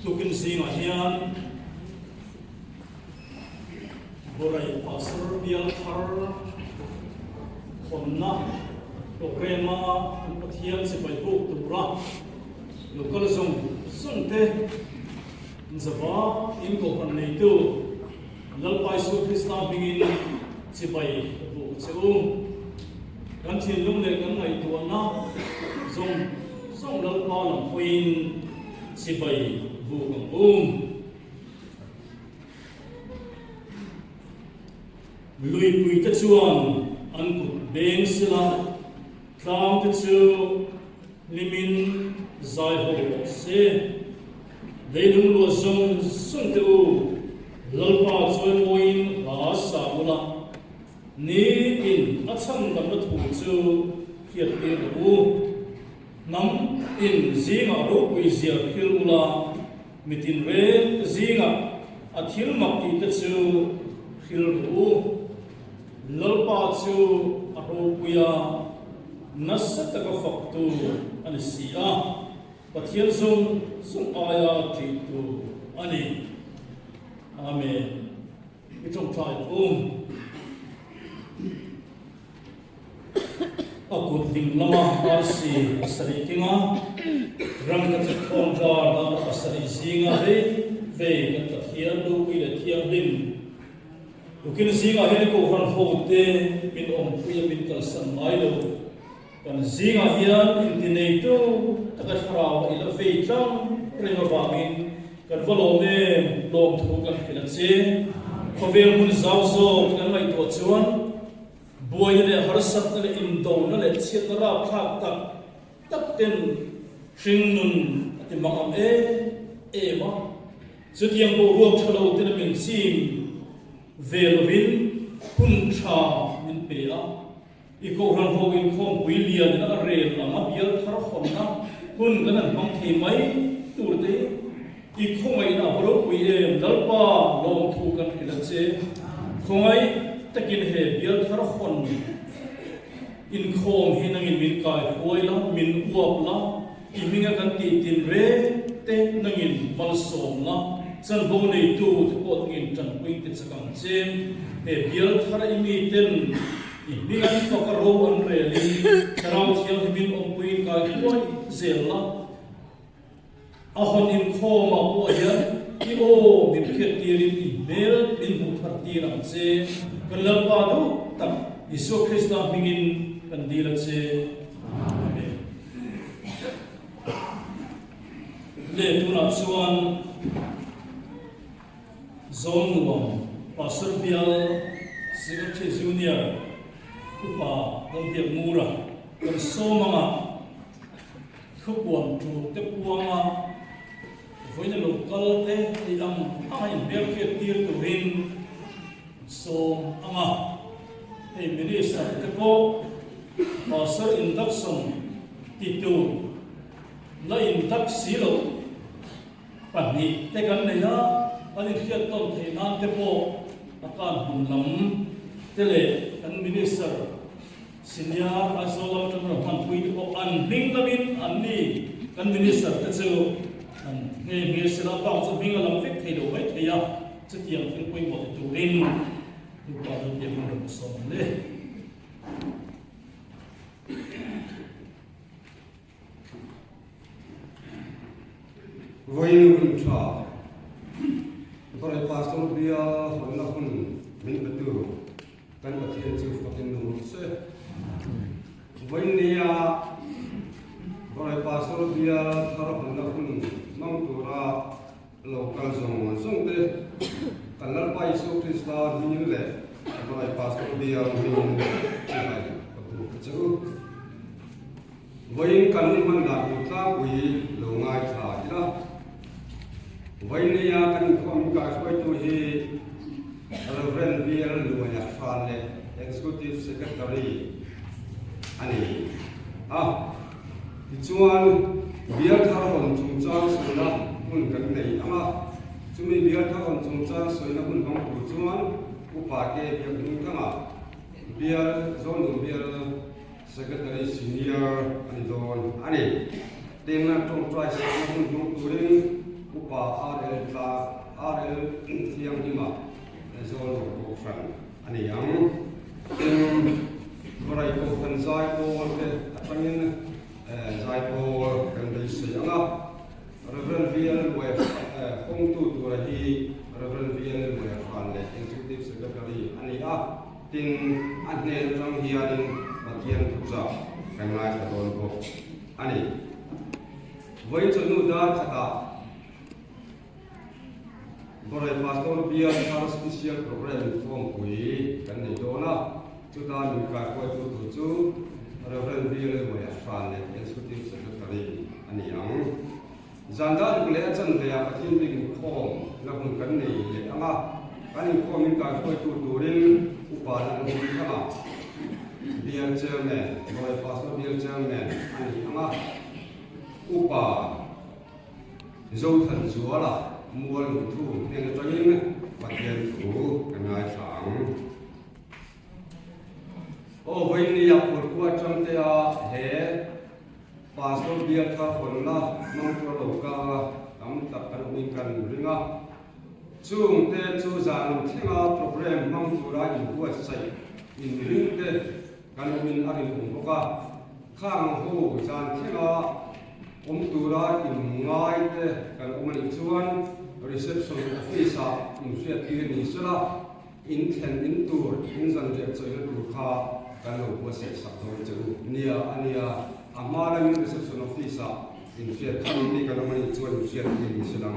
tukin zinga hian borai pastor bial thar khomna programa pathian se bai buk tura local zong songte zawa in ko han nei tu lalpai su krista bingin se bai bu cheu kan thin lung le kan ngai tu na zong song lalpa lam queen se bai bu lui pui ta chuan an kut beng sila tlam ta chu limin zai ho se leilung lo zong sung te u lalpa choi moin la sa mula ni in acham dam na thu chu khiat te u nam in zinga ro pui zia khil ula mitin re zinga athil mak ti ta chu khil ru lalpa chu aro puya nasata ka faktu ani sia pathian sung aya thitu ani amen itong thai akut ding lama arsi asari kinga rang ka chkhom jar da asari singa ve ka thian do ila thiam dim lukin zinga hen ko han hote min om puya min kal san mai lo kan zinga hian intinato takat haraw ila fe chang prema bangin kan volome lom thu kan khilache khovel mun zawzo kan mai to chuan boy ne harsat ne indo na le chitara phak tak ten hring nun ati mangam e ma chutiang bo ruam thalo ten min sim velovin kuncha min pea iko ran hogin khom william na rel na bial thar khonna kun ganan bang thei mai turte ikhomai na horo puiem dalpa long thu kan khilache khomai takin he bial thar khon in khom hinangin min kai hoila min uap la iminga kan ti tin re te nangin balsom la san vô này tu thì có nghìn trần quynh thì sẽ càng xem để biếng thara imi tên đi ăn phật rô ăn rẻ đi rau chiang thì mình ông quynh cái quay dễ lắm ahon in kho mà bộ hiền ki ô mình khiết tiền in email in một phát tiền làm xe cần làm bao nhiêu tập Isu Christa mình cần đi làm xe amen lệ tu nạp xuân zone nuam pastor bial secretary junior kupa dong tiak mura kan somanga khubwan tu te puanga voina local te ilam ai bel ke tir tu rin so anga hey minister te po pastor induction titu la indak silo pani te kan nei na anh khiết tôn thầy nan te po akan hunlam tele kan minister senior azolam tan han pui te po an ning lamin an ni kan minister te chu an nge sira ba chu binga lam fek thei do bai theya chu tiang thil pui mo tu rin tu pa do te mo so le voinu kuncha Para pastor dia hendak pun min betul kan bathian chief patin nu se voin dia para pastor dia thar hendak pun mang tura local zong te kalar pa isu krista min le para pastor dia min chai patu chu voin kan man da ta wi lo ngai tha ila Vainia kan khom ka khoi tu hi Reverend Bial Luanya Fale Executive Secretary ani chuan Bial thar hon chung chang sula mun kan nei ama chumi Bial thar hon chung chang soina mun bang tu chuan upa ke biak ning kama Bial zone Bial Secretary Senior ani don ani tengna tong try mun bang tu ring upa RL ta RL thiang hima zol ko fran ani yang borai ko kan zai ko te atangin zai ko kan dei se anga Reverend VL we khong tu tu ra hi Reverend VL we fan le executive secretary ani a tin anne rang hianin bakian thuza kan ngai ka don ko ani voi chunu da khata borai pastor bia har special program thong pui kan ni dona chuta min ka ko tu chu Reverend VL we fan le executive secretary ani ang zanda le chan le a thin big khom la hun kan nei le ama kan ni khom min ka ko tu turin upa na ni kama biar chairman boy pastor biar chairman ani ama upa zo than zuala mual thu ne ga tangin patien thu kanai sang o voi ni ya por kwa chang te a he pastor biar tha khonna mang to lo ka am tak kan min kan ringa chung te chu zan thinga program mang tu ra in ku sai in ring te kan min arin ko ka khang ho zan thinga tu ra in ngai te kan man chuan reception office a in sia ti ni sala in then in tur in zan te choi na tur kha kan lo ko se sak do chu nia ania amara min reception office a in sia kan ni kan man chuan sia ti ni sala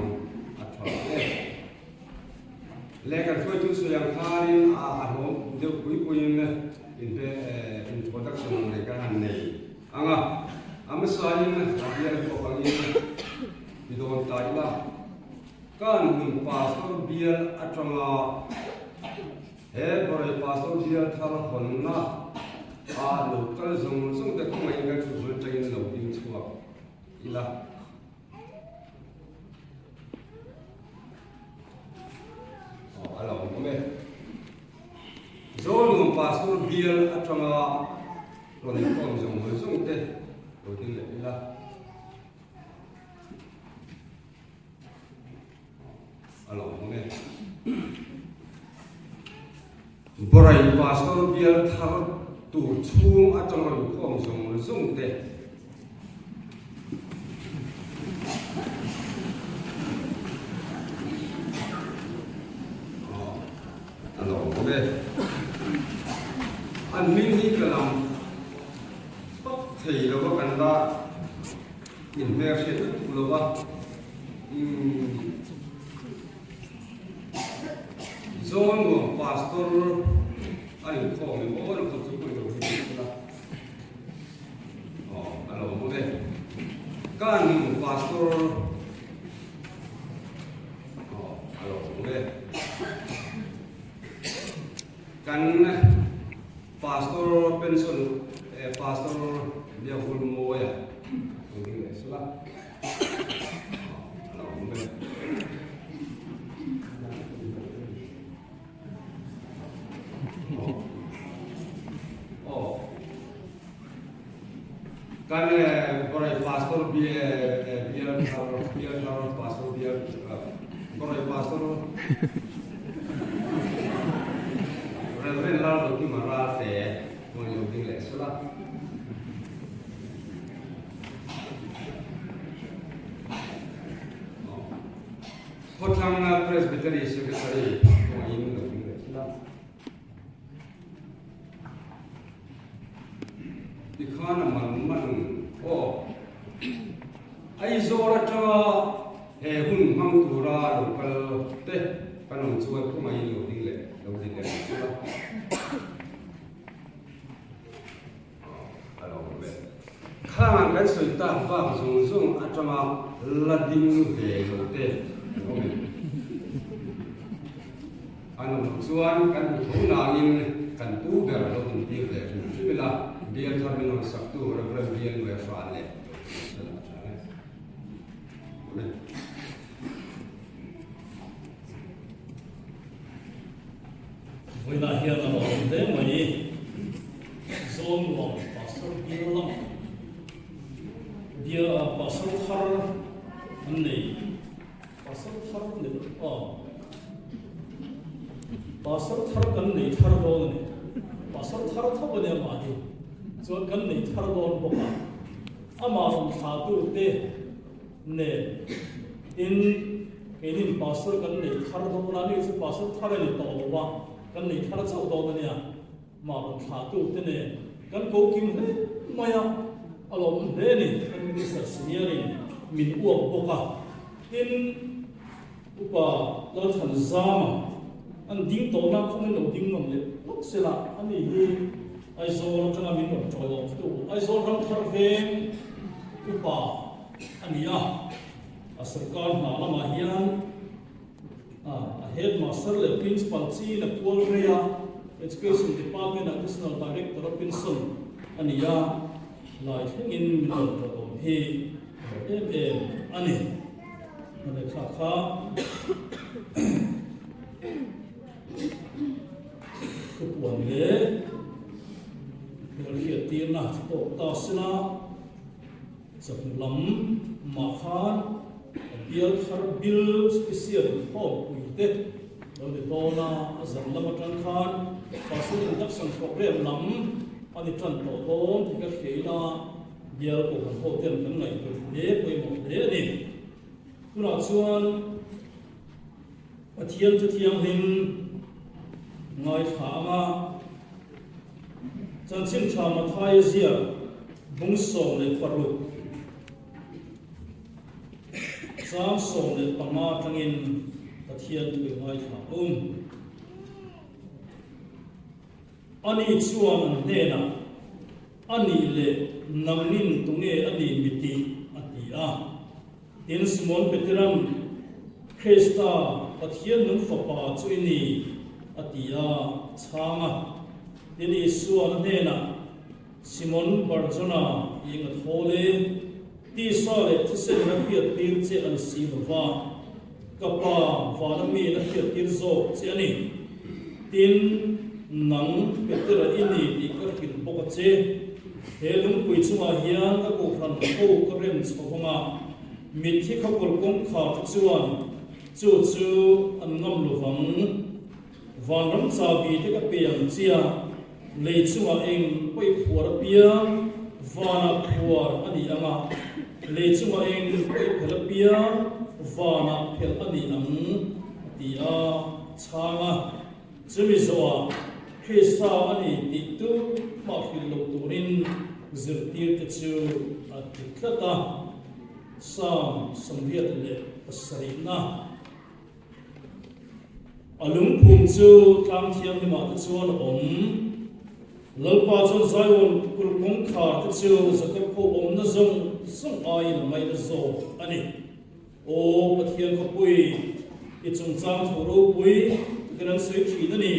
atwa le kan khoi tu so yang kharin a hom de pui pui in introduction le kan han nei anga amasain abiar ko pangin bidon taila kan min pastor biar atanga he borai pastor biar thara honna a local zong zong te ko mai ngal su train lo ding chua ila alo me zong pastor biar atanga ron ko zong te lo ding le ila alo me borai pastor biar thar tu chung atang ron khom zong te alo me an min hi kalam thầy lo kan da in me se tu lo ba zone go pastor ai ko me bo lo ko tu ko lo la alo mo de kan pastor alo mo de kan pastor pension pastor dia hulmo ya mungkin salah kan borai pastor biar pastor biar borai pastor Reverend Lalo ki marate mo yung dile salah Hotang Presbytery Secretary mo yung dile salah Dikana man ai zora cha hun mang tura lokal te kanong chuan ko mai lo ding le alo be khang kan soi ta ba zung atama lading he lo te ano chuan kan thuna in kan tu ber lo tin ti le bila dia terminal sabtu Reverend Bian we fa le Với là hiện là một thế mà đi zone của pastor bia lắm dia pastor har anh này pastor thar ne pastor thar kan nei thar do ne pastor thar thab ne ma hi chuan kan nei thar do boka ama ron tha tu te ne in kenin pastor kan nei thar do na ni chu pastor thar ne to wa kan nei thar chau do ne ya ma ron tha tu te ne kan ko kim he maya alom he ni kan minister senior in min uam boka in upa dal than zama an ding to na không no ding nom le lok sela ani hi ai zo ro tanga min no choi lo tu ai zo ram thar ve upa ania a sarkar na lama hian a headmaster le principal chi na pol rea education department additional director of pinson ania lai thengin min no to hi ani ane kha kupuan le berlihat tirna to tasna sebelum makan biar harbil spesial hom uite lalu tona azam lama tangkan pasal induction program lam ani tran to tom tiga khela biar ko hotel kan ngai ko de koi mo de ni kuna chuan pathian chu thiang hin ngai khama chan chin tha ma thai zia bung so le paru sam so le pama tangin pathian tu ngai kha ani chuan ne na ani le namnin tunge ani miti atia in small veteran Krista pathian nun fapa chuini atia changa dini suan nena Simon Barjona inga thole ti sale thisen na pia tir che an siwa kapa vanami na pia tir zo che ani tin nang petera ini ti ka kin boka che helung pui chunga hian ka ko khan ko ka rem chawanga mithi khakol kong kha chuan chu an ngam lu wang van ram cha bi te ka pe yang chia le chunga eng poi khuar pia vana khuar ani anga le chunga eng poi phel pia vana phel ani ang tia changa chumi zoa Krista ani ti tu ma khil lo turin zirtir te chu atiklata sam samriat le pasarina alung phum chu tlang thiam ni ma te chuan lalpa chu zaiwon kul kong khar te chu zakap ko na zong song ai na mai na zo ani o pathian ko pui i chung chang thoro pui gran sei thi na ni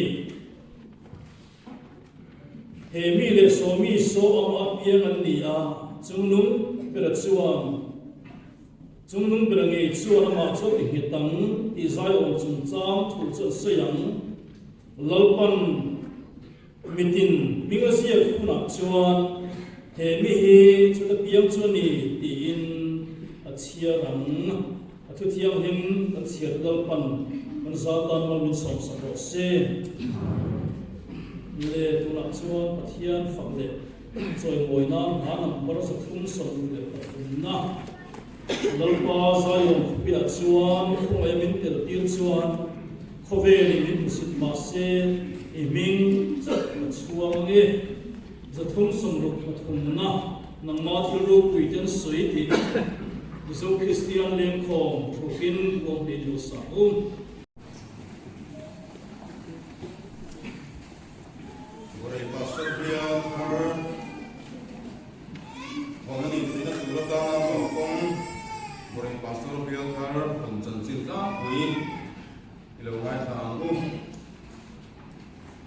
he mi le so mi so am apiang an ni a chungnung pera chuan chungnung berange chuan ma chu ti hitang ti zaiwon chung chang thu chu sayang lalpan mitin mingasia kuna chuan he mi hi chu ta piang chu ni ti in a chia rang a thu thiang hin a chia lalpan man za tan mal min som sa ro se le tuna chuan pathian phang le choi moina na nam bar sa thum som le na lalpa zayong pia chuan khoi min tel tir chuan khove ni min sit ma se iming chuang e zathum som ro pathum na nangma thil ro puiten soi ti zo Christian lem khom thukin ngom pe jo sa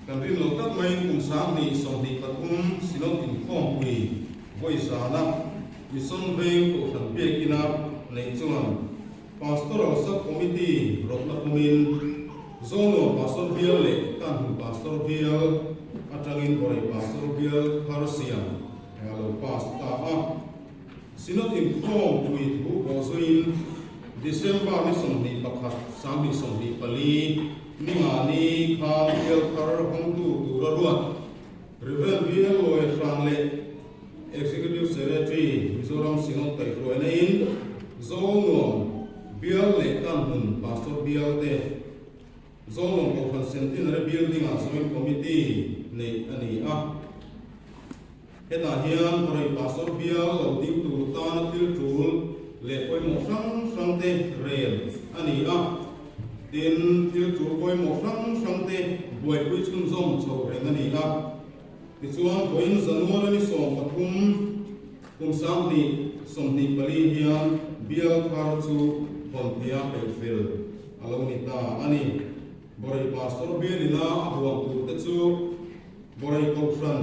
Kanrin lo tak mai kum sang ni som ni patum silot in khom wi voi sana vi son ve ko than pe kina nei chuan pastoral sub committee rotna kumin zono pastor bial le tan pastor bial atangin bori pastor bial harsiam hello pasta a silot in khom wi hu go soin December ni somni pakhat sambi somni pali ninga ni kham el thar hong tu raruat Reverend Bill Loy Frangle Executive Secretary Mizoram Sinok Tai Roina in Zongom Bill Le Kan Hun Pastor Bill Te Zongom Open Centenary Building and Summit Committee ne ani a heta hian Horai Pastor Bill lo dim tu tan til tul le poi mo sang te rel ani a tin til tul poi mo sang te buai pui chun zom chho reng ani a ti chuan poin January ni som pathum sang ni som ni pali hian Bill Thar chu Bonthia Pelfil alo ni ta ani Borai Pastor Bill ina ahuang tu te chu Borai Kopran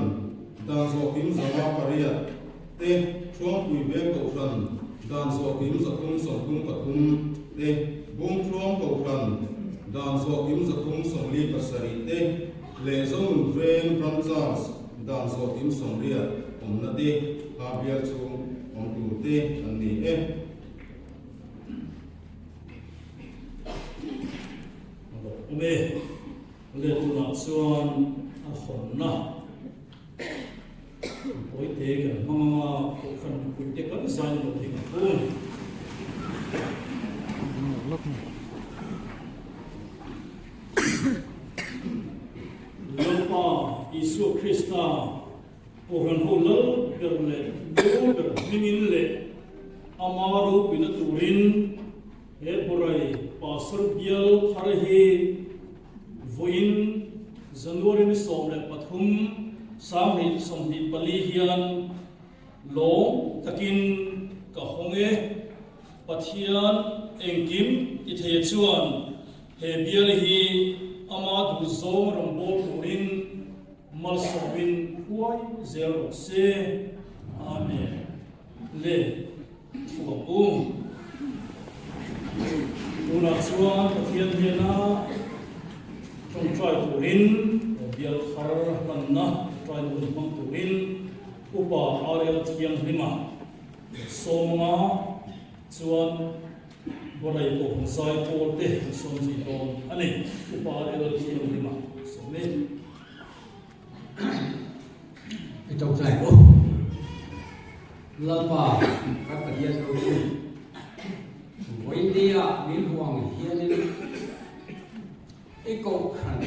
dan so kim zawa paria te chuang pui be Kopran dan so kim zakum som pathum te bung chuang Kopran dan so kim zakum som li pasari te le zong ven Franchas dan so kim som ria om na de ha bial chu om tu te an ni Ome le tu na chuan a khon na oi te kan mama ko khan ku te kan sai lo ding pun Lopa Isu Krista Oran Holal berle ber mingin le amaru pinaturin he borai Pastor Bill Tharahi Voin January ni som le pathum samhi somhi pali hian lo takin ka honge pathian engkim i the chuan he bial hi ama du zom rambo turin mal sobin huai zero se amen le thuapum Una chuan pathian hiana trong trai turin bial khar manna trai tu mang turin upa arel thiang hima somma chuan borai ko sai pol te som si ton ani upa arel thiang hima somme trong trai ko lalpa các pathian ko India min huang hianin iko khan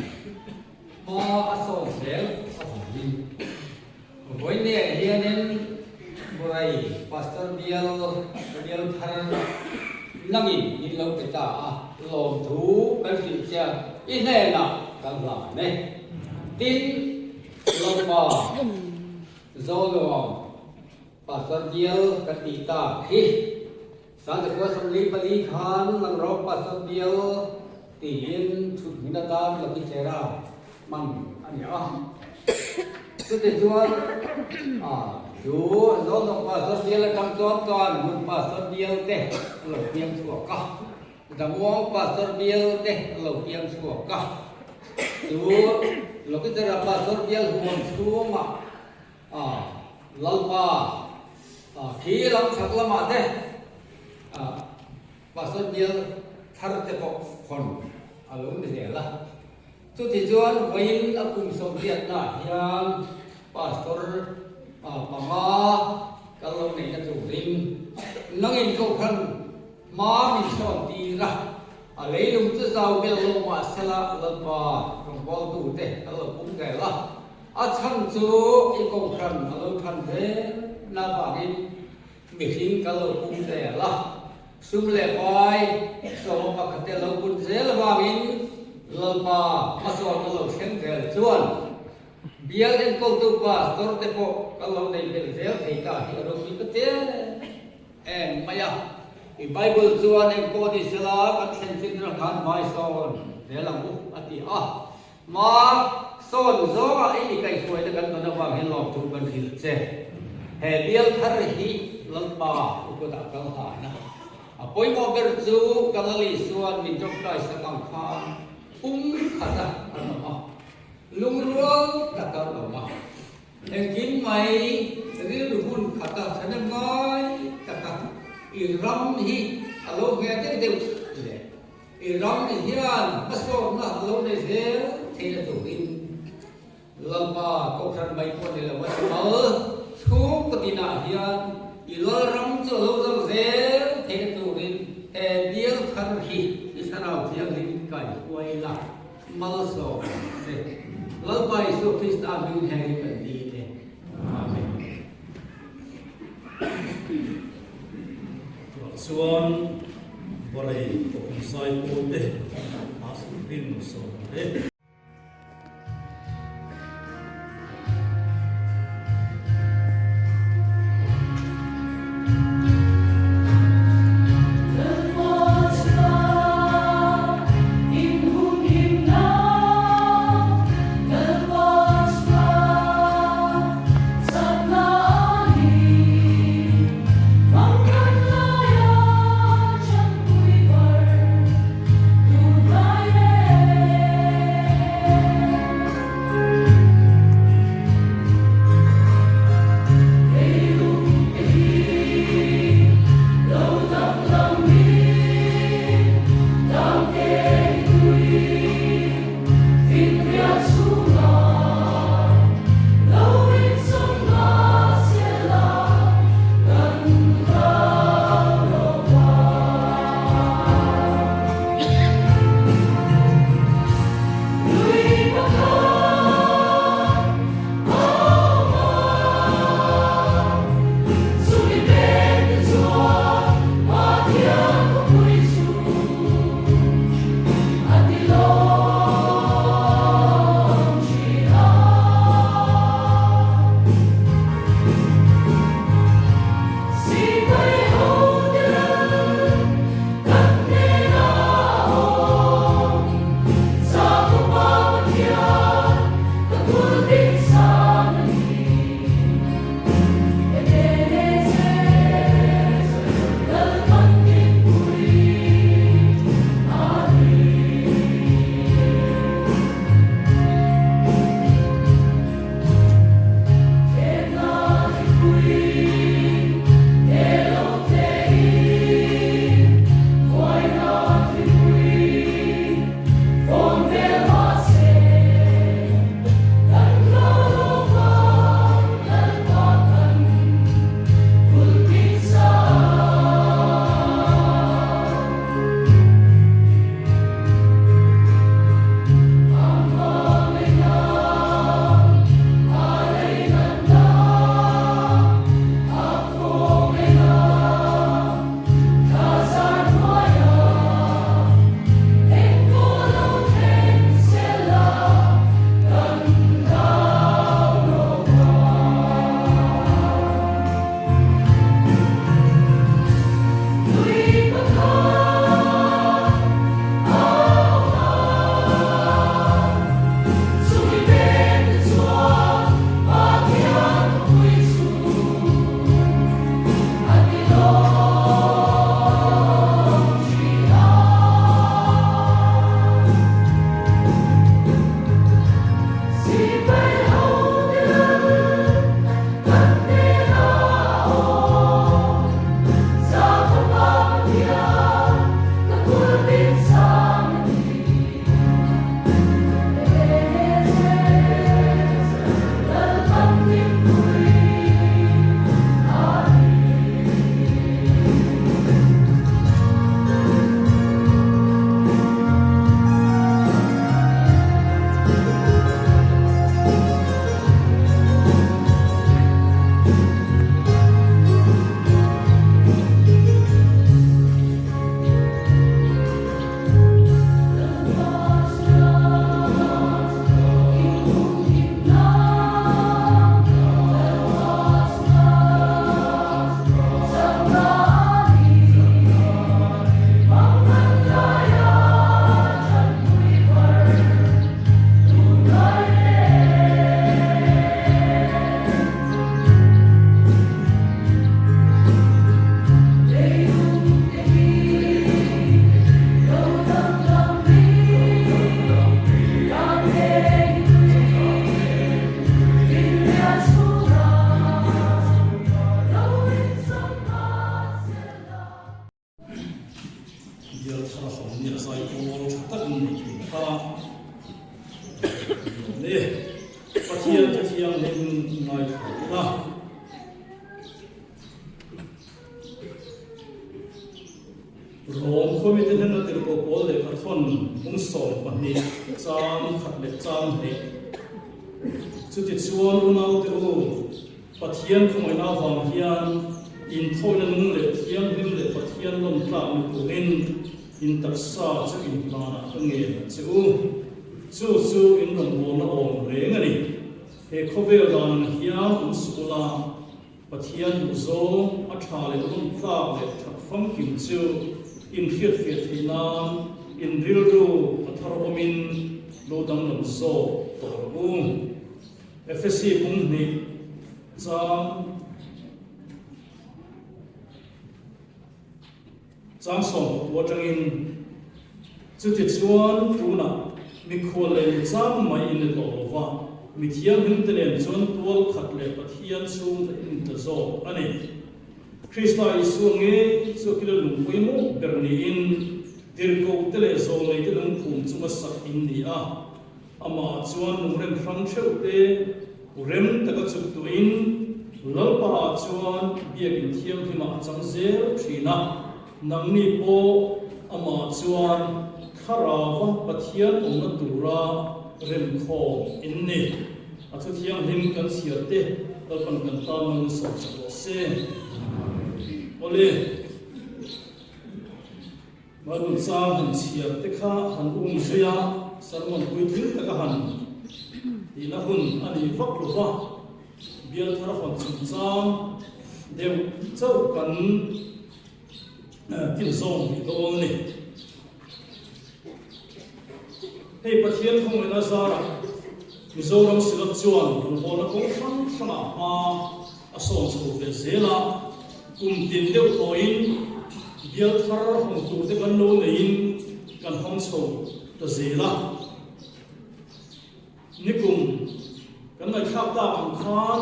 ma aso sel ahin India hianin borai Pastor Bill Thar nangin ni lo ke ta lom thu kan tin cha ine na kan la ne tin lomba zolo Pastor Bill katita hi Sáng giờ qua sông Lý Pali Khan lang rau Pastor Bill tiền chụp mình đã là cái chế ra mặn anh nhớ cái tiền chuan chú nó nó Pastor Bill là cầm chốt toàn một Pastor Bill thế lẩu tiêm sủa cả cầm uống Pastor Bill thế lẩu tiêm sủa cả chú lẩu cái chế ra Pastor Bill huống xuống mà lalpa khí lắm sắc lắm mà thế Pastor Bill Thar te pok khon alum de la tu ti chuan voin a kum som riat na hian pastor mama kalom nei na tu rim nangin ko khan ma mi son ti ra a leilum chu zau bel lo ma sala lalpa trong bol tu te alo kum ke la a chan chu I ko khan alo khan de na ba ni mi hing kalo kum te la sum le pai so pa khate lo kun zel wangin lalpa masol lo khen tel chuan bial en ko tu pa tor te po kalo nei bel zel thei ka hi ro mi ka te en maya I Bible chuan en ko di sela ka thlen chin ra khan mai son zelang u ati ma son zo a I kai khoi da kan na wang hen lom tu kan hil che he bial thar hi lalpa ko da kal ha na Apoi mo berzu kalali suan min jok dai sakang khan khata anama lungrual kata lama engkin mai ri ruhun khata sanamai kata iram hi alo nghe tiếng đều để rong thì hiền mất số nó alo này dễ thế là chủ in làm ba câu khăn mấy con này là mất số số cái gì nào hiền lo rong cho lâu lâu dễ thế là chủ in điều khăn khi cái sao nào thì anh cái quay lại mất số lâu bài số Christ amin hay cái gì thế amen Suan Borai Sai Pote Asupin So Hãy subscribe cho kênh Ghiền Mì Gõ để không bỏ lỡ nhà sai cô tất cả nè phát hiện cái thiêng nên ngày đó rong khôi mới tên là tiền cổ để phát thon cũng sòng bản địa trang khát để trang để chút ít xuân u nào tiêu phát hiện không ai nào vàng hiền in thôi là nung lệ thiêng him lệ phát hiện lom tạm một cổ nên in tất sa cho in plana anh nghe chú in đồng bộ nó ổn rễ ngay đi he khâu về đàn hiền cũng sưu la phát hiện đủ số ở trà lệ lom tạm lệ thắc phong kim chú in khiết phiệt thì nam in ril ru athar omin lo dang lam zo to FSC cũng ni trang song của trang in chút ít xuân tu na mi khol lên trang mai in lo lova mi thiam him tên chuan tual khát lệ phát hiện sum in ta zo ani Krista Isu nge so kilo lung pui mo berni in dirko tele so ngai te lung phum chuma sak in ni a ama chuan lung rem thrang theu te rem taka chuk tu in lalpa chuan biak in thiam hima chang zel thina nangni po ama chuan kharawa pathian ongna tura rem kho in ni athu thiam him kan siate kalpan kan ta mang so se Oleh, baru sah han siap teka han saya sarman kuitin teka han ilahun ani fakluwa biar thara han sumsam dew chau kan tin zong di dong ni hei pathian khong na zara mizoram silap chuan bona ko khang khana ma ason chu ve zela tin đeo toin bial thar hong tu te kan lo lein kan hong so to zela nikum kan ngai khap ta ang khan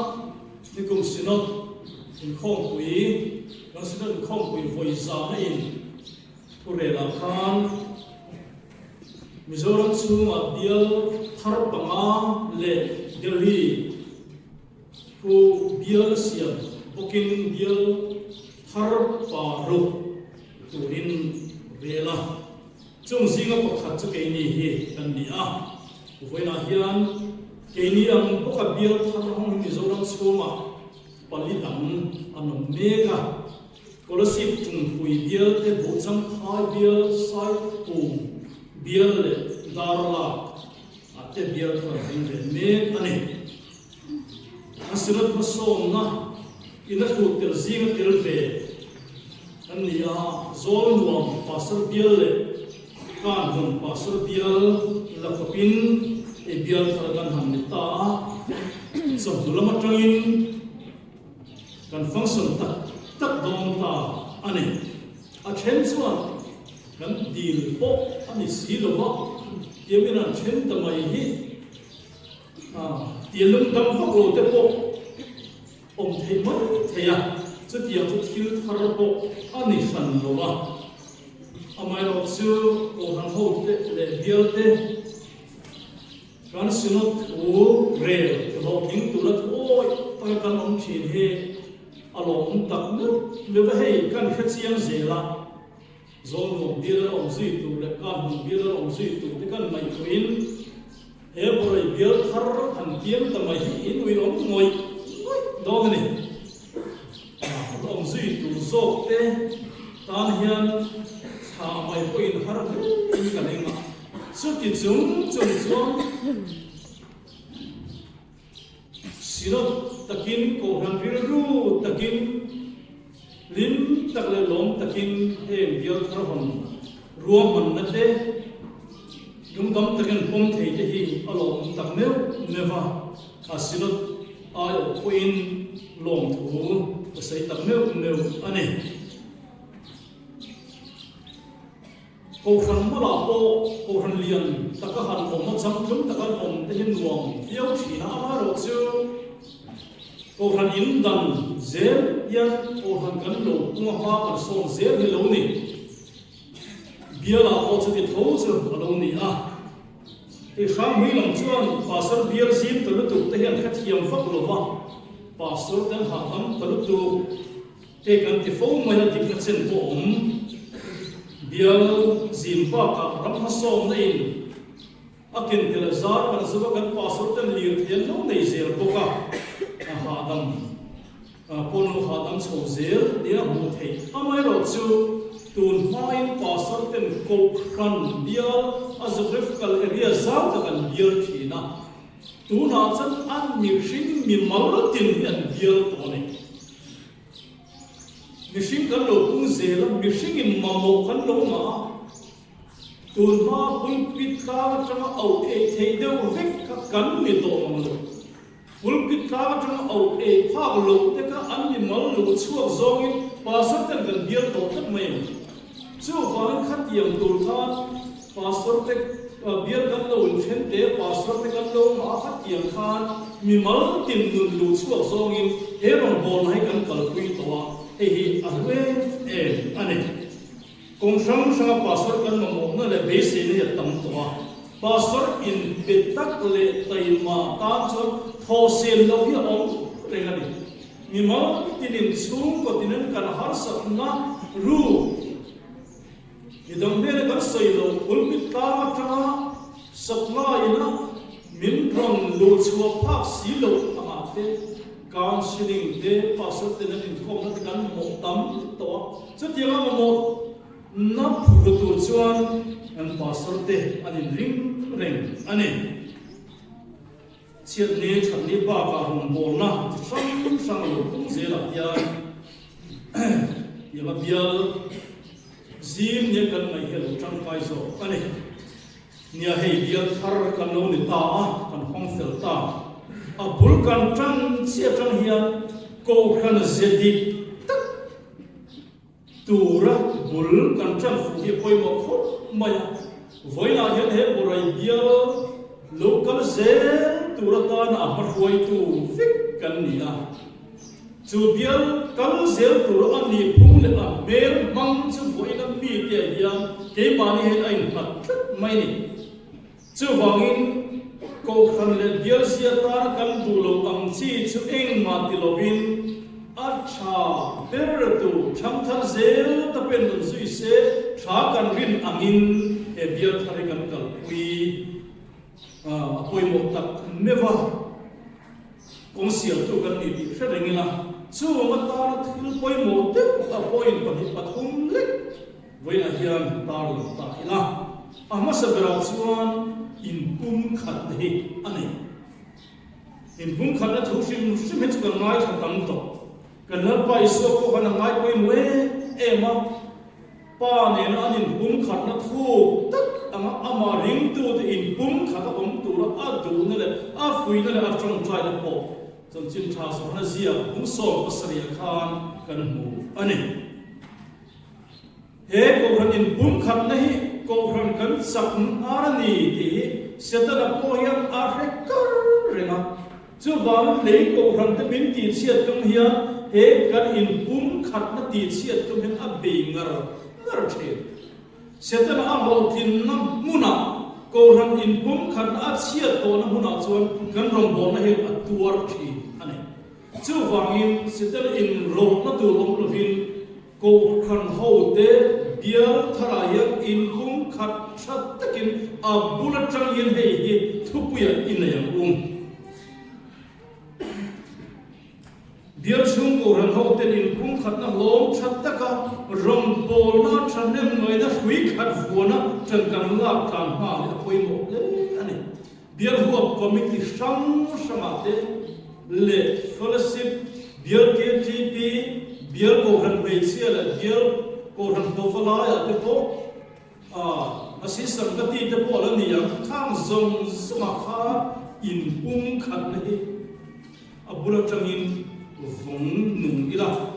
nikum sinot in khong pui kan sinot khong pui voi za na in purela khan mizoram chu ma bial thar panga le delhi ku bial siam bokin bial har paru turin vela chung zinga pakhat chu ke ni hi kan ni a voina hian ke ni ang poka bial thar hong ni zoram chuma palidam anom mega kolosip chung pui bial te bo chang khai bial sai pu bial le darla ate bial thar hing le me ani asirat masom na ina tu tel zinga tel ve an nia zol nuam pasal bial le kan hon pasal bial la kopin e bial tharagan han ni ta so dulama tangin kan function tak dong ta ani a chen chuan kan dil po ani silova yemina chen tamai hi tilum dam faklo te po om thei mất thei à chứ tiệm chút thiếu thar bộ anh ấy phần rồi mà amai rồi chứ ô hàng hậu thế để biel thế kan sinot u rel lo king tu la oi ta kan om chin he alom tak nu le ba hei kan kha chiang zela zol no biel om zui tu le kan biel om zui tu te kan mai queen he boy biel thar an tiam ta mai in ui om ngoi đó cái này ông duy tu dốc thế tan hiền thà mày quên har in cái này mà suốt cái chúng siro takin ko han ru takin lim tak le lom takin hem bial thar hon ruam man na te yung gam takin pom thei te hi alom tak meu neva asinot ai queen long thu có say tập nêu anh cô khăn mà là cô khăn liền ta có hẳn ổn nó chấm chấm ta có ổn để hiện luồng phiêu chỉ na rồi chứ cô khăn in đằng dễ yên cô khăn cắn đầu cũng hoa còn sồn dễ thì lâu nè bia la o chu ti tho chu alo ni a ti sang hui long chuan pastor bia zim to lu tu te hian kha thiam fak lo wa pastor tan ha am to lu tu te kan ti fo mai la dik na chen po bia zim pa ka ram ha som na in akin tel zar kan zuba kan pastor tan lir thian lo nei zel po ka ha dam ponu ha dam chho zel dia mu thei amai ro chu tun main pastor ten ko khan bia a geographical area zau ta kan bia thina tuna chan an mi hring mi mal tin hian bia to nei mi hring kan lo kung zel mi hring in mamo kan lo ma tun ma pulpit ka tanga au e thei deu vek kan mi to ma lo pulpit ka tanga au e phak lo te ka an mi mal lo chuak zong in pastor ten kan bia to tat mai chu van khat yang tur khan pastor te bia kan lo chen te pastor te kan lo ma khat yang khan mi mal tin nun lu chuak zong in he rong bol hai kan kal pui to e hi a we e ane kong sang sang pastor kan mo na le be se ne tam to pastor in betak le tai ma ta cho tho se lo hi om rengani mi mal tin in chung ko tin kan har sa na ru idam ne kan sai lo ulpit ta ma tanga supply na min rong lo chua phak si lo ama te counseling de pastor te in kom na kan mo tam to chu ti ma mo na phu tu chuan an pastor te an ring reng ane chiat ne chan ni ba ka hum bol na sang sang lo tung ze la ya ya ba bial zim ne kan mai hel tang kai zo ane nia hei bial thar kan lo ni ta kan hong fel ta a bul kan tang sia tang hian ko khan zedi tak tura bul kan tang fu hi poi mo khot maya voina hian he borai bial local zel tura ta na ma huai tu fik kan ni a chu bial kal zel tur ani phung le a ber mang chu voi na mi te hian ke ma ni he ai hat mai ni chu wangin ko khan le bial sia ta kan du lo ang chi chu eng ma ti lovin acha ber tu tham thar zel ta pen dun sui se tha kan rin angin e bial thare kan kal pui apoi mo tak meva kong sial tu kan ni ti hre rengila chu ma ta na thil poi mo te apoi pa ni pathum le voina hian tar lo ta ila ama sabra chuan in pum khat hi ani in pum khat na thu sim sim he chu kan ngai tha tam to kan na pai so ko kan ngai poi mo e ma pa ne na in pum khat na thu tak ama ring tu te in pum khat a om tu ra a du na le a fui na le a trong trai na po chon chin tha so na zia pum so pasria khan kan mu ani he ko ran in pum khat na hi ko ran kan sak arani ti seta na po hian a rekar renga chu wal le ko ran te min ti chiat tum hian he kan in pum khat na ti chiat tum hian a be ngar the seta na ho tin na muna ko ran in pum khat a chiat to na muna chuan kan rong bon na he a tuar thi ani chu wangin seta in ro na tu long lovin ko khan ho te bial tharaya in pum khat that takin a bullet tang yen hei hi thupuya in yang bial chung ko ran ho ten in pum khat na lom that taka rom bol na thanem noi na hui khat vuana chan kan la tan ha le poi mo le ani bial huwa committee samate le fellowship bial KTP bial ko ran be sia la bial ko ran to fala ya te po asi samgati te po la ni yang khang zong sama kha in pum khat nei abula tangin vung nung ila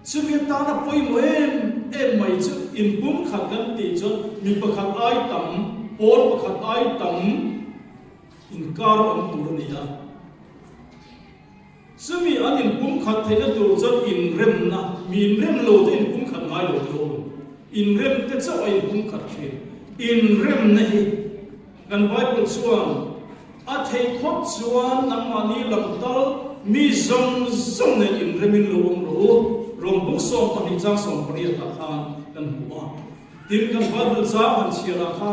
chumi ta na poi moen mai chu in pum khat kan ti chu mi pakhat ai tam por pakhat ai tam in kar om tur ni ya sumi an in pum khat thena tur chu in rem na mi rem lo te in pum khat ngai lo tu in rem te cho ai bum khat khi in rem nahi kan Bible chuan a thei khot chuan nang ani lam tal mi zong zong ne in remin lo rom buk som pani chang som pani ta khan kan huwa tin kan Bible cha han chira kha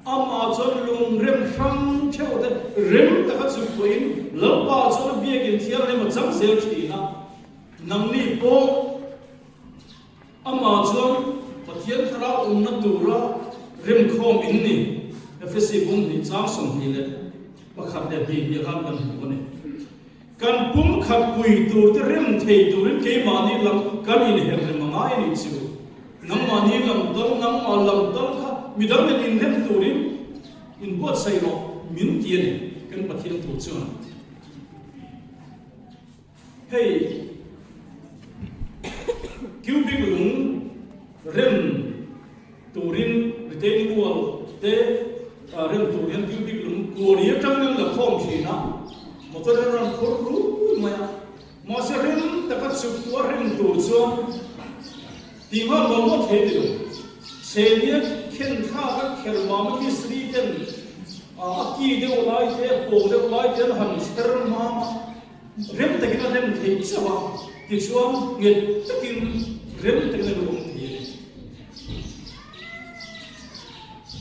ama chon lung rem kham cheu de rem ta ka chu koin lo pa chon bia gin thiar le ma chang zel thi na nang ni po ama chon pathian thara na tura rem khom in ni FSC bum ni chang som ni le pakhat le bi bi kan hu ne kan bum khat pui tu te rem thei tu rin ke ma ni lam kan in hem rem ma ni chu nang ma ni lam dol nang ma lam dol kha midang ne in hem tu rin in bot sai ro min tie ne kan pathian tu chu hey kiu big lung rem turin retaining wall te rem turin kiu big lung korea tang nang la khom chi na motor ran khor ru maya mo se rem ta ka chu tu rem tu chu ti ma lo mo the de se ne khen kha ka kher ma ma ki sri ten a ki de olai te po de olai te han ser ma rem ta ki na rem the cha wa ti chuan nge takin rem ta na lo thi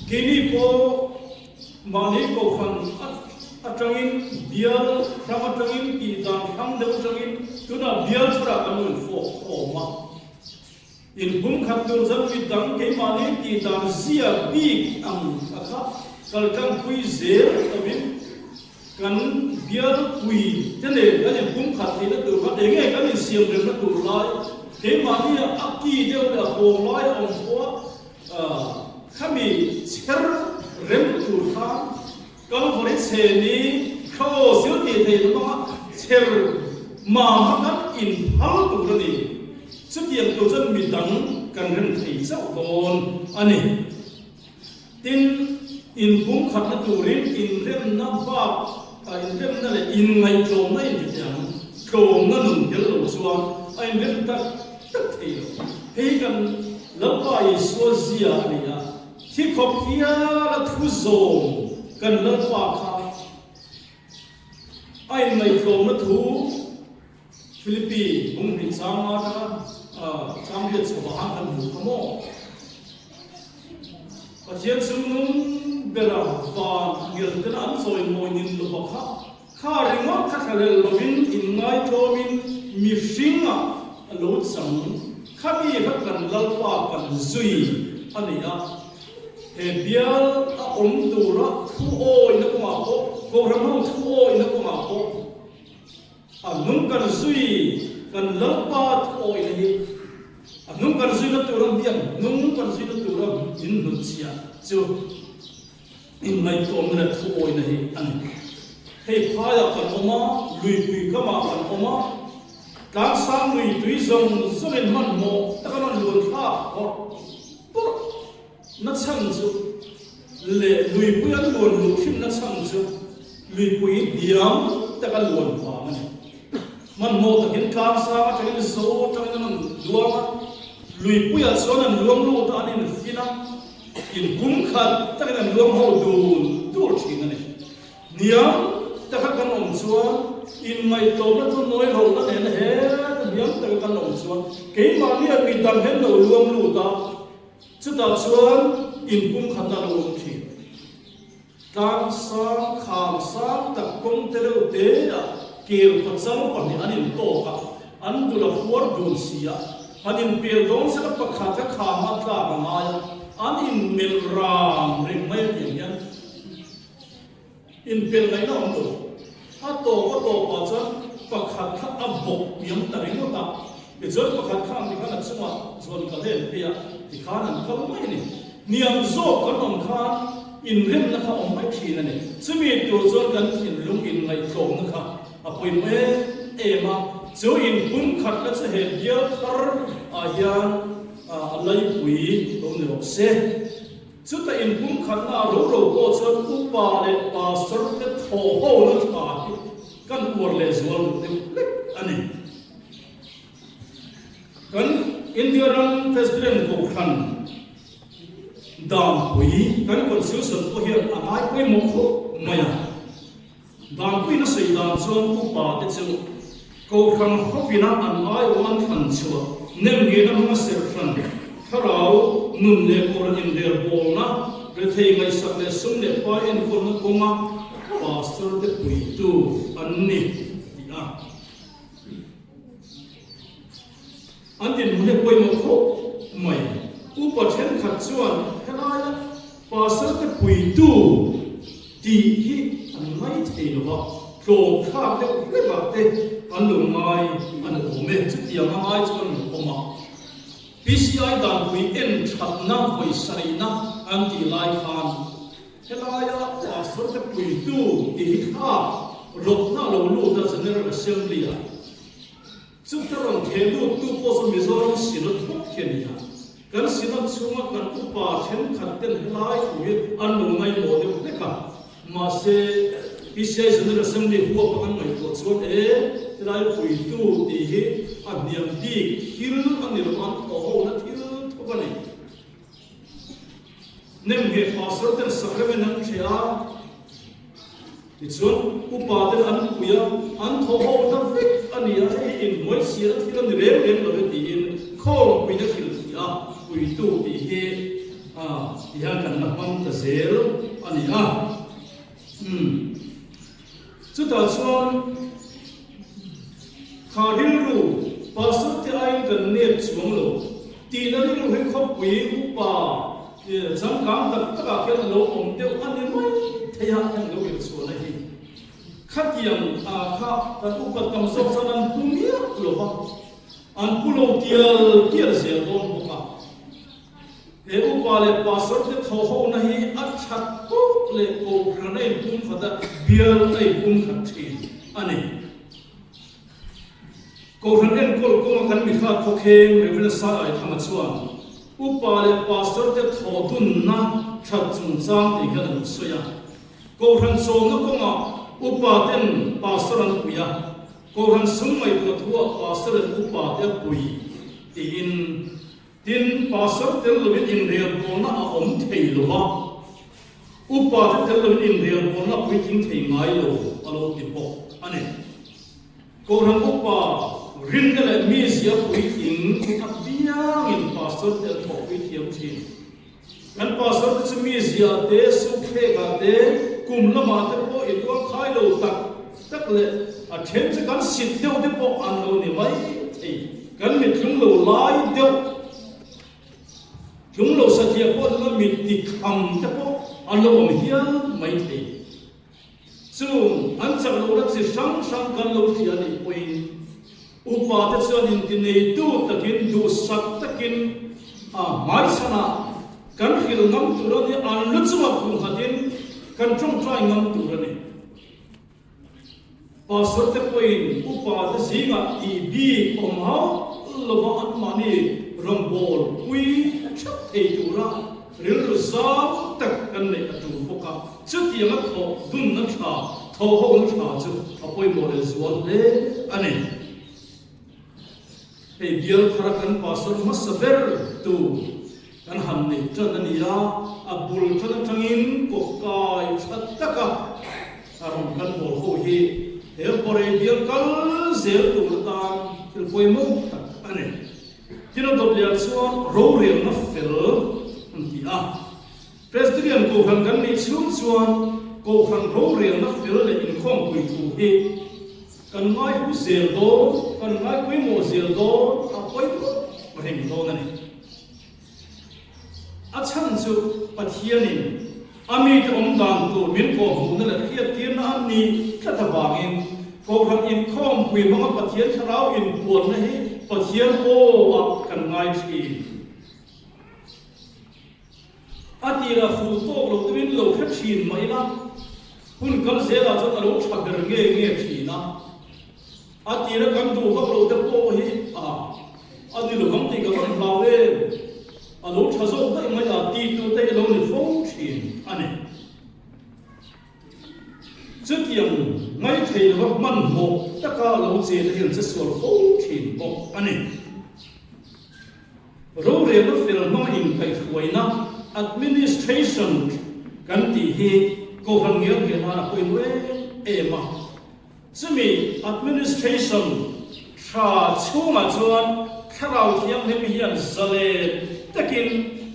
kini po mani ko khan atangin bial sama atangin ki dan kham de atangin tuna bial chura kanun fo ma in bum khat tur zam ki dang ke mani ki dan sia bi ang akha kalkang pui zer tabin kan bial pui tene kan bum khat thi na tur khat enge kan siam rem na tur lai ke mani akki de la ho lai on ho khami chher rem tur kha kan hore se ni kho siu ti thei lo ma cher ma ma kan in hal tu ni chu tiang tu chen mi dang kan ren thei chau don ani tin in bum khat na tu rin in rem na ba in rem na le in ngai tlo na in tiang tlo na nun gel lo chuan ai rem ta tak thei lo hei kan lo ba i so zia ni ya thi khop hia la thu zo kan lo pa kha ai mai tlo na thu Philippines bung ni chama ta cham de chwa han kan mu kamo pathian sum num bera fa ngel ten an soi moi nin lo kha kha ringo kha khale lovin in ngai thomin mi singa lo sang khami kha kan lal pa kan zui ania e bial a tu ra thu oi na ko ram thu oi na ko nung kan zui kan lal pa thu oi ni nung kan zui na tu ram biang nung kan zui na tu ram in nu chia chu in mai ko na thu oi na hi an hei phaya kan oma lui pui kama kan oma kan sang lui tui zong zolen man mo ta kan luan kha ho por na chang chu le lui pui an luan lu khim na chang chu lui pui diam ta kan luan fa man mo ta kin kan sa ta kin zo ta kin man luang lui pui a so nan luang lu ta anin fina in bum khat ta kin luang ho dun tur thing ani niam ta kan om chuan in mai to na tu noi ho na ne he ta niam ta kan om chuan ke ma ni a mi dam hen no luang lu ta chu ta chuan in bum khat na lo thi tam sam kham sam ta kong te lo te ya kir patsal pani anin to ka an du la huar dun sia anin pel dong sa pa kha ka kha ma tla ma ma ya anin mel ram ring mai yan in pel lai na om do a to pa chan pa kha kha abok yam ta ring ta be zon pa kha kha ni kana chuma zon ka len pe ya ti kha nan ka mai ni niam zo ka nom kha in rem na kha om mai thi na ni chumi tu zon kan in lung in ngai tlom na kha apoi me ema zo in bum khat la se he dia thar a hian alai pui om ne ok se chu ta in bum khat na ro ko chon u pa le pa sor te tho ho na tha kan por le zol te ani kan Indian President ko khan dam pui kan constitution ko here amai pui mo ko maya dam pui na sei dam chuan ku pa te chu ko khan hopina an ai wan khan chu nem ge na ma ser khan tharau nun le ko in der bol na re thei ngai sak le sum le pa en ko na ko ma pastor te pui tu an ni na an din mu le pui mo ko mai u pa chen khat chuan helai pastor te pui tu ti hi an mai thei lo ba ko kha te le ba te an lu mai an o me chu ti ang ai chuan o ma PCI dan pui en that na voi sai na an ti lai khan helai pastor te pui tu ti kha rot na lo lu da general assembly a chu tarong thelu tu pos mizoram sinot thok khenia kan sinat chunga kan upa then khatten helai ku an lu ngai mo de ne ka ma se PCI general assembly huwa pakan mai ko chot e helai pui tu ti hi an niam di hil an ni ro an ko ho na thil thokani nem ge pastor ten sacrament an thia ti chun upa ten an kuya an tho ho na fik ani a in moi sia thil an re re lo ti in khom pui na thil ya pui tu ti hi ti han kan na pam ta zel ani a chu ta chuan kharil ru pastor te ai kan net chuang lo ti na ri lu he khop pui upa chang kam tak taka ken lo om deu ani mai theya an lo wi chu na hi khatiam a kha ta upa kam so sanan pumia lo ba an pulo tial zel don boka e upa le pastor te tho ho na hi a chat ko le ko ranai pum phada bial ai pum khat thi ani ko ranai kol ko kan mi kha tho khem revel sa ai thama chuan upa le pastor te tho dun na that chung chang ti kan soya ko ran so na ko ma upa ten pastor an puya ko ran sum mai ko thua pastor an upa te pui ti in tin pastor tel lo in real ko na a om thei lo ba upa te tel lo in real ko na pui thing thei ngai lo alo ti po ane ko ran upa rin da le mi sia pui thing a biang in pastor tel po pui thiam thin kan pastor te mi sia te su khe ga te kum la ma te po i ko khai lo tak le a then che kan sit deu te po an lo ni mai thei kan mi thung lo lai deu chúng lo sa thia po na mi ti kham te po an lo om hian mai thei chung an chang lo la chi sang kan lo thia ni poin upa te chuan in ti nei tu takin du sak takin mai sana kan hil ngam tu ro ni an lu chuma kum hatin kan trong trai ngam tu ro ni pastor te poin upa te zinga ti bi om hau lo ba at mani rombol pui chak thei tu ra ril sa tak kan nei atu poka chu ti ma tho dun na tha tho ho na tha chu apoi mo le zuan le ani ei bial thara kan pastor masaber tu kan ham ni chan ani ya abul chan thangin ko kai that taka aron kan bol ho hi he pore bial kal zel tu tan til poi mo tak ani kino doblia chuan ro rel na fel anti a president ko han kan ni chuan ko han ro rel na fel le in khom pui tu hi kan ngai hu zel do kan ngai pui mo zel do a poi mo ma heng do na ni a chan chu pathianin ami te om dan tu min ko hu na la khia tir na an ni thata wangin ko han in khom pui ma pathian tharau in puan na hi pathian o wa kan ngai thi atira fu to lo twin lo khat thin mai na hun kal zela cha alo thagar nge thi na atira kan du ka lo te po hi ani lo kam ti ka kan lawe alo thazo ta mai a ti tu te lo ni phong thin ani chutiam mai thei lo man ho ta ka lo che le hin se sol phong thin bo ani ro re na fel ma in kai khuaina administration kan ti hi ko han ngel ge na ko we ema chumi administration tra chunga chuan kharau thiam hem hian zale takin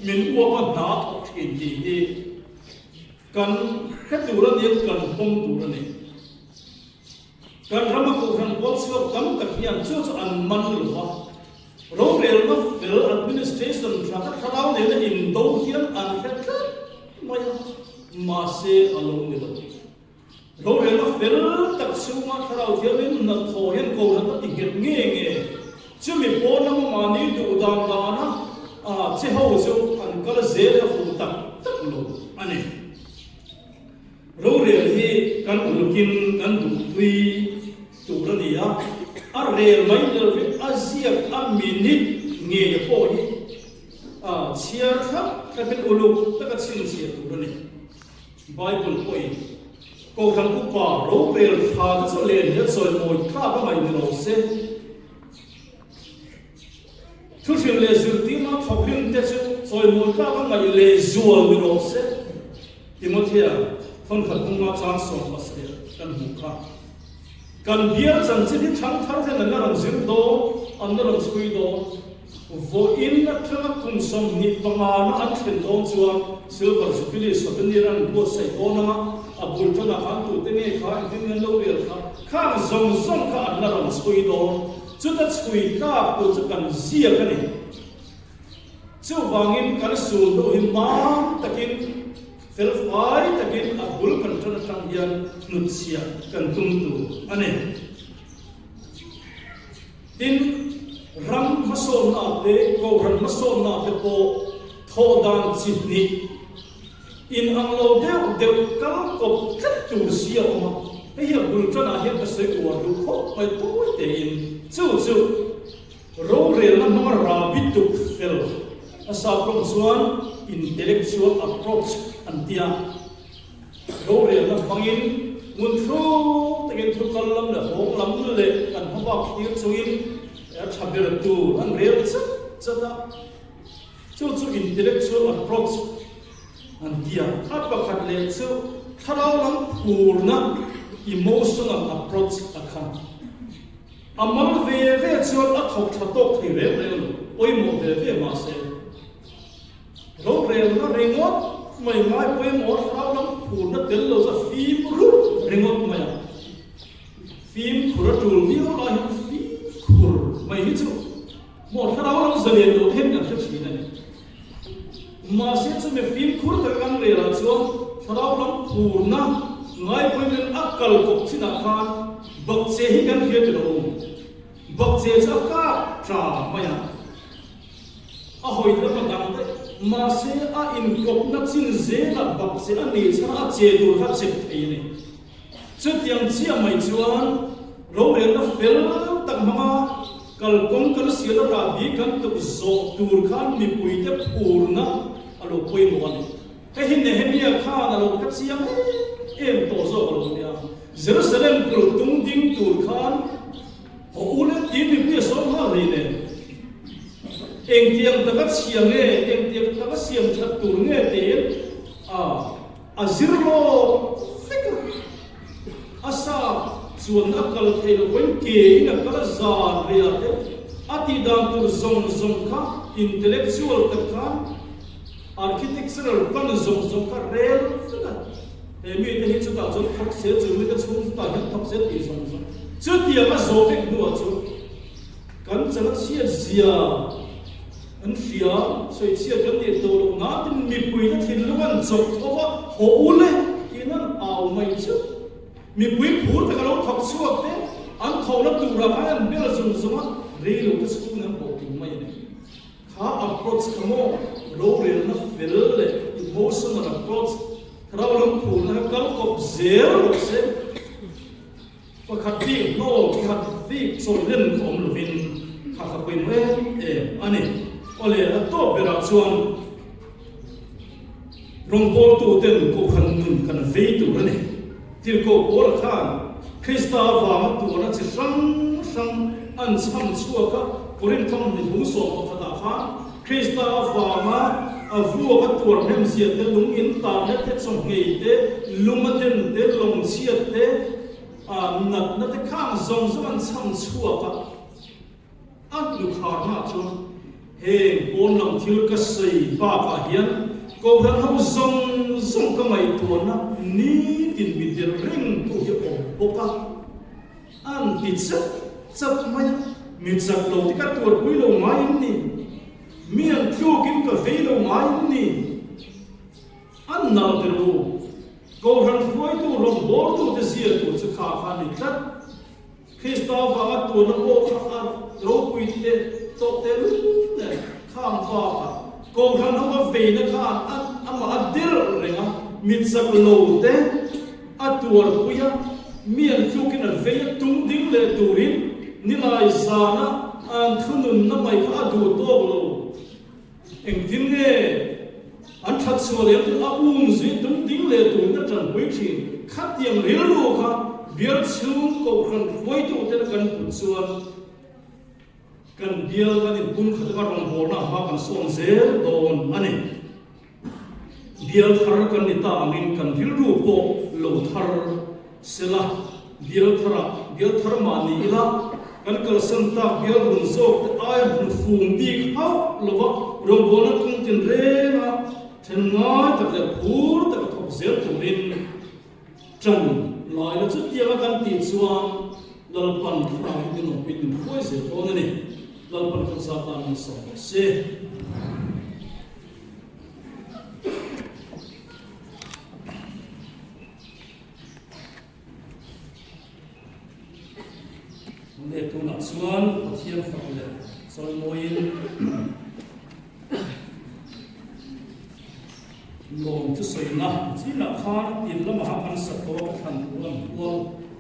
min uwa na thok thin ti hi kan khatura ni kan pom tu ni kan rama ko han bol so kam ka hian chu chu an man lu wa ro rel ma fel administration tra kharau ne in do hian an khat maya ma se along ni lo ro rel ma fel tak chunga kharau thiam in na tho hian ko han ti get nge chumi po na ma ni du dam da na che ho chu an kal zela fu tak lo ani ro rel hi kan ulukin kan du tui tu ra dia a rel mai le vi azia a minute nge po hi chiar kha ka ben uluk ta ka chin sia tu ra ni bible point ko kan ku pa ro rel kha ta so le ne so moi kha ba mai ni lo se chu chu le zu ti ma thok rin te chu so moi kha ba mai le zual ni lo se timothea con khẩn không ngã chán sổ mà sẽ cần hùng khá cần biết rằng chỉ biết thắng thắng thế là làm gì đó anh nó làm suy đó vô in là thưa cùng sống nhịp bằng nó ăn thịt đó chúa sửa vào sự biết sự bên đi ra bộ sấy con nó buồn cho nó ăn tụi tên này khá tên này lâu rồi khá rong rong khá anh nó làm suy đó chúng ta suy cả tôi chỉ cần gì cái này chú vàng in cái số đó hình mám ta kinh fel fai takin abul kan tana tang yan nutsia kan tumtu ane tin ram mason na te ko ram mason na te po thodan chitni in anglo deu kal ko khat tu sia ma he abul tana he ka se ko du kho pai to te in chu ro re na ma ra bitu fel asa prom suan intellectual approach antia ro re na bangin mun thro takin thu kallam la hong lam le kan haba khir chuin ya thaber tu an rel chata chu intellectual approach antia apa khat le chu tharau lam purna emotional approach akhan amal ve chu a thok thatok thei re oi mo ve ma se ro re na rengot mai mai poi mo thau lam phur na tel lo za phim ru rengot mai phim khura tul vi ho la phim khur mai hi chu mo thau lam zale lo hem na chu chi na ni ma se chu me phim khur ta kan re ra chu thau lam phur na ngai poi men akal kop china khan bak che hi kan he tu lo bak che cha ka tra maya a hoi da ma dang te ma se a in kop na chin ze na bak se a ni cha a che dur kha chep thei ni chu tiang chia mai chuan ro re na fel tak ma kal kong kal sia la ra bi kan tu zo tur khan mi pui te phur na alo pui mo ni he hin ne he mi kha na lo ka chiang em to zo lo ni a Jerusalem pro tung ding tur khan ho ule ti mi pi so ha ni ne eng tiang ta ka chiang nge eng tiang ta ka siam that tur nge te a zirlo fikr asa chuan akal thei lo wen ke ina kala za ria te ati dan tur zong kha intellectual ta kha architectural kan zong kha rel fila mi te hi chu ta chu thok se chu mi ta chung ta hi thok se ti zong chu ti ma zo fek du chu kan chala sia zia an fia soi chia kan ni to lo na tin mi pui na thin lo an chok thowa ho ule inan aw mai chu mi pui phur ta lo thok chuak te an thona tu ra ka an bel zum zuma re lo ta chu na bo ti mai ne kha approach kamo lo re na fel le emotional approach ra lo phur na kal kop zero se pa khati no khati so len khom lo vin kha kha pin we ani ole to bera chuan rongpol tu ten ko khan nun kan ve tu ne til ko or khan krista wa tu na chi sang an cham chuaka korin thom ni bu so ko ta kha Krista avama avua ka tur hem sia te lung in ta ne te chong ngei te lumaden te long chia te nat na te khang zong zaman cham chua ka an lu khar na chun he on lam thil ka sei pa ka hian ko han ho zong ka mai to na ni tin mi der ring tu hi oka an ti chap mai mi chak lo ti ka tur pui lo mai ni mian thu kim ka ve lo mai ni an na de ro ko han khoi tu ro bor tu te sia tu chu kha kha ni tat Krista va tu na bo kha ro pui te to te le kham pa ka ko han ho ve na kha ama adir renga mi chak lo te atuar puya mian thu kin a ve tung ding le turin ni lai sana an thunun na mai kha du to lo eng tim ne an that so le a zui tung ding le tu na tran hui chi khat yang ril ro kha biar chung ko khan hoi tu te kan pu chuan kan bial kan in pun khat ka rong bor na ha kan son zel don ani bial thar kan ni ta angin kan ril ru ko lo thar sela bial thar ma ni ila kan kal san ta bial run zo ai bun fung di khau lowa rong bor na kung tin re na then ngai tak le phur tak thok zel tu rin trần lại là chút tiền kan ti chuan lal pan ra ni no pin khoi se to ne lal pan kan sa ta ni so se ne tu na chuan pathian fa le sol moin lom chu soi na chi na khan in lama ha kan sa to khan ulam ual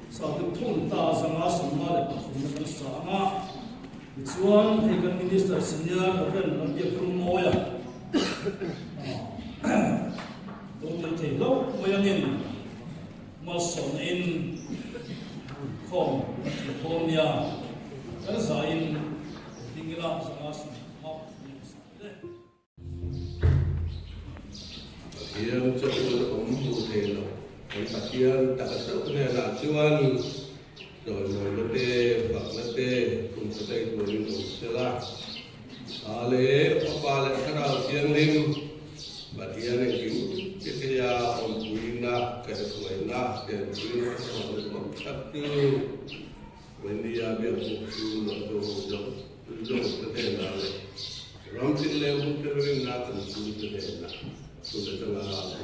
sa tu thun ta zanga samma le pathum na kan sa ma chuan he kan minister senior ren lam ye kum moya dong le te lo moyanin ma son in khom ya kan sa in dingila zanga sam ha Yang sebut umur lo, pasien tak sebut ni lah cuan, rồi nete, bak nete, kum nete kulit selah. Ale apa le kerana siang lim, bagian yang kita ya umurina, kerana kerana orang satu, wendia biar musuh atau jom terkenal. Ramsin le umur nak musuh terkenal. Sudah tengah